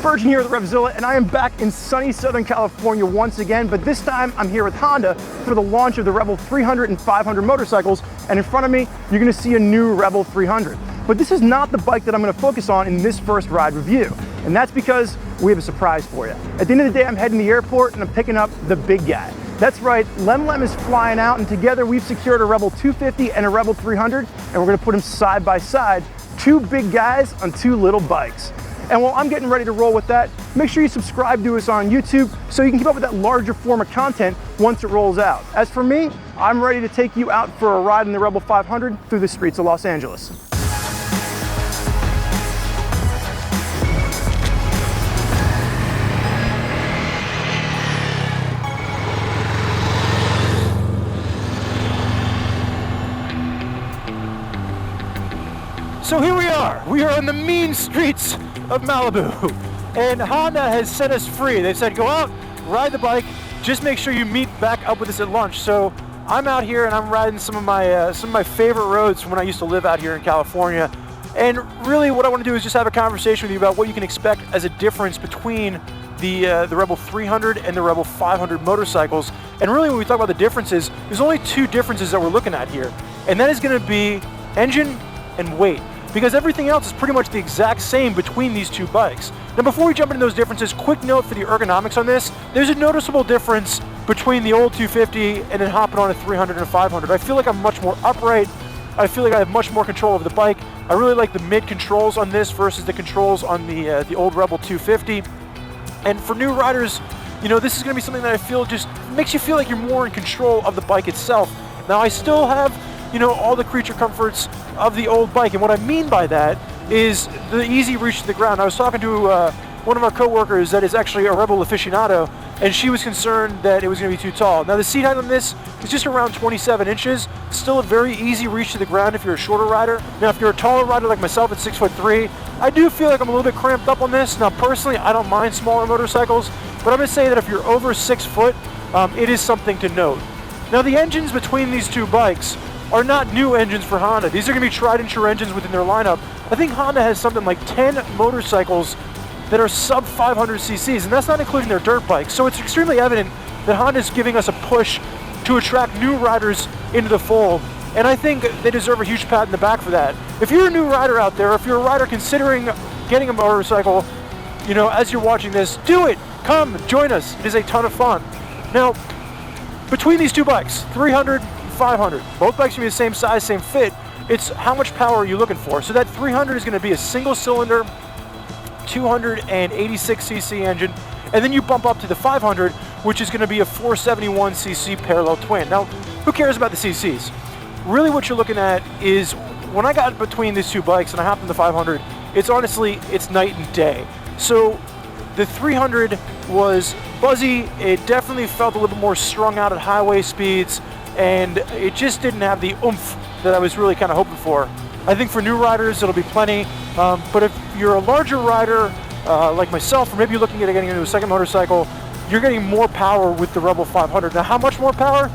Spurgeon here with RevZilla, and I am back in sunny Southern California once again, but this time I'm here with Honda for the launch of the Rebel 300 and 500 motorcycles, and in front of me, you're gonna see a new Rebel 300. But this is not the bike that I'm gonna focus on in this first ride review, and that's because we have a surprise for you. At the end of the day, I'm heading to the airport and I'm picking up the big guy. That's right, Lem is flying out, and together we've secured a Rebel 250 and a Rebel 300, and we're gonna put them side by side, two big guys on two little bikes. And while I'm getting ready to roll with that, make sure you subscribe to us on YouTube so you can keep up with that larger form of content once it rolls out. As for me, I'm ready to take you out for a ride in the Rebel 500 through the streets of Los Angeles. So here we are in the mean streets of Malibu, and Honda has set us free. They said, go out, ride the bike, just make sure you meet back up with us at lunch. So I'm out here and I'm riding some of my favorite roads from when I used to live out here in California. And really what I want to do is just have a conversation with you about what you can expect as a difference between the Rebel 300 and the Rebel 500 motorcycles. And really when we talk about the differences, there's only two differences that we're looking at here. And that is going to be engine and weight, because everything else is pretty much the exact same between these two bikes. Now before we jump into those differences, quick note for the ergonomics on this. There's a noticeable difference between the old 250 and then hopping on a 300 and a 500. I feel like I'm much more upright. I feel like I have much more control over the bike. I really like the mid controls on this versus the controls on the old Rebel 250. And for new riders, you know, this is gonna be something that I feel just makes you feel like you're more in control of the bike itself. Now I still have, you know, all the creature comforts of the old bike, and what I mean by that is the easy reach to the ground. I was talking to one of our co-workers that is actually a Rebel aficionado, and she was concerned that it was going to be too tall. Now the seat height on this is just around 27 inches, still a very easy reach to the ground if you're a shorter rider. Now if you're a taller rider like myself at 6'3", I do feel like I'm a little bit cramped up on this. Now personally, I don't mind smaller motorcycles, but I'm going to say that if you're over 6 foot, it is something to note. Now the engines between these two bikes are not new engines for Honda. These are going to be tried and true engines within their lineup. I think Honda has something like 10 motorcycles that are sub 500 cc's, and that's not including their dirt bikes. So it's extremely evident that Honda is giving us a push to attract new riders into the fold, and I think they deserve a huge pat in the back for that. If you're a new rider out there, if you're a rider considering getting a motorcycle, you know, as you're watching this, do it. Come, join us. It is a ton of fun. Now, between these two bikes, 300, 500. Both bikes are going to be the same size, same fit. It's how much power are you looking for? So that 300 is going to be a single cylinder, 286 cc engine, and then you bump up to the 500, which is going to be a 471 cc parallel twin. Now, who cares about the cc's? Really what you're looking at is, when I got between these two bikes and I hopped in the 500, it's honestly, it's night and day. So the 300 was buzzy. It definitely felt a little bit more strung out at highway speeds, and it just didn't have the oomph that I was really kind of hoping for. I think for new riders it'll be plenty, but if you're a larger rider like myself, or maybe you're looking at getting into a second motorcycle, you're getting more power with the Rebel 500. Now how much more power?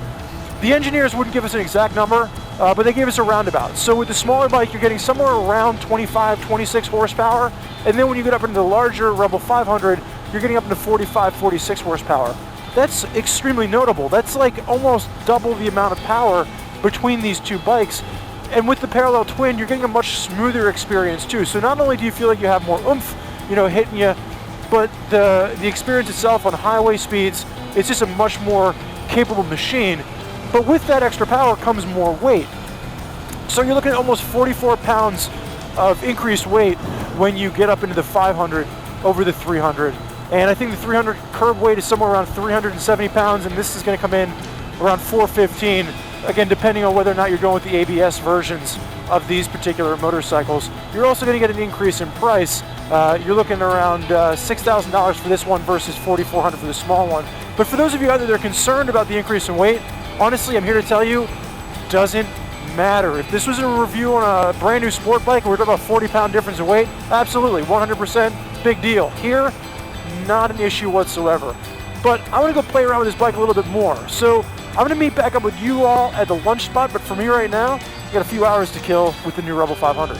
The engineers wouldn't give us an exact number, but they gave us a roundabout. So with the smaller bike you're getting somewhere around 25, 26 horsepower, and then when you get up into the larger Rebel 500, you're getting up into 45, 46 horsepower. That's extremely notable. That's like almost double the amount of power between these two bikes. And with the parallel twin, you're getting a much smoother experience too. So not only do you feel like you have more oomph, you know, hitting you, but the experience itself on highway speeds, it's just a much more capable machine. But with that extra power comes more weight. So you're looking at almost 44 pounds of increased weight when you get up into the 500 over the 300. And I think the 300 curb weight is somewhere around 370 pounds, and this is going to come in around 415, again, depending on whether or not you're going with the ABS versions of these particular motorcycles. You're also going to get an increase in price. You're looking around $6,000 for this one versus $4,400 for the small one. But for those of you out there that are concerned about the increase in weight, honestly, I'm here to tell you, doesn't matter. If this was a review on a brand new sport bike, and we're talking about 40-pound difference in weight, absolutely, 100% big deal. Here, not an issue whatsoever. But I want to go play around with this bike a little bit more. So I'm going to meet back up with you all at the lunch spot, but for me right now, I got a few hours to kill with the new Rebel 500.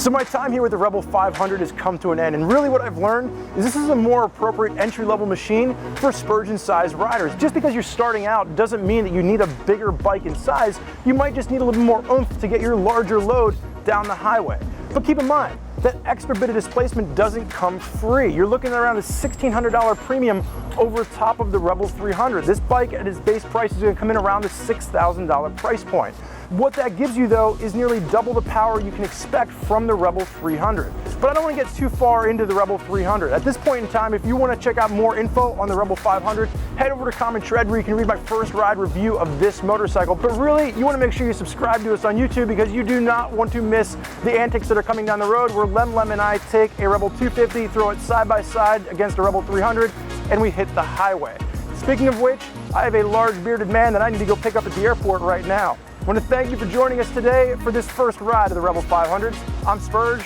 So my time here with the Rebel 500 has come to an end, and really what I've learned is this is a more appropriate entry-level machine for Spurgeon-sized riders. Just because you're starting out doesn't mean that you need a bigger bike in size. You might just need a little more oomph to get your larger load down the highway. But keep in mind, that extra bit of displacement doesn't come free. You're looking at around a $1,600 premium over top of the Rebel 300. This bike at its base price is going to come in around the $6,000 price point. What that gives you though is nearly double the power you can expect from the Rebel 300. But I don't want to get too far into the Rebel 300. At this point in time, if you want to check out more info on the Rebel 500, head over to Common Tread where you can read my first ride review of this motorcycle. But really, you want to make sure you subscribe to us on YouTube because you do not want to miss the antics that are coming down the road where Lem and I take a Rebel 250, throw it side by side against a Rebel 300, and we hit the highway. Speaking of which, I have a large bearded man that I need to go pick up at the airport right now. I want to thank you for joining us today for this first ride of the Rebel 500. I'm Spurge.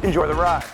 Enjoy the ride.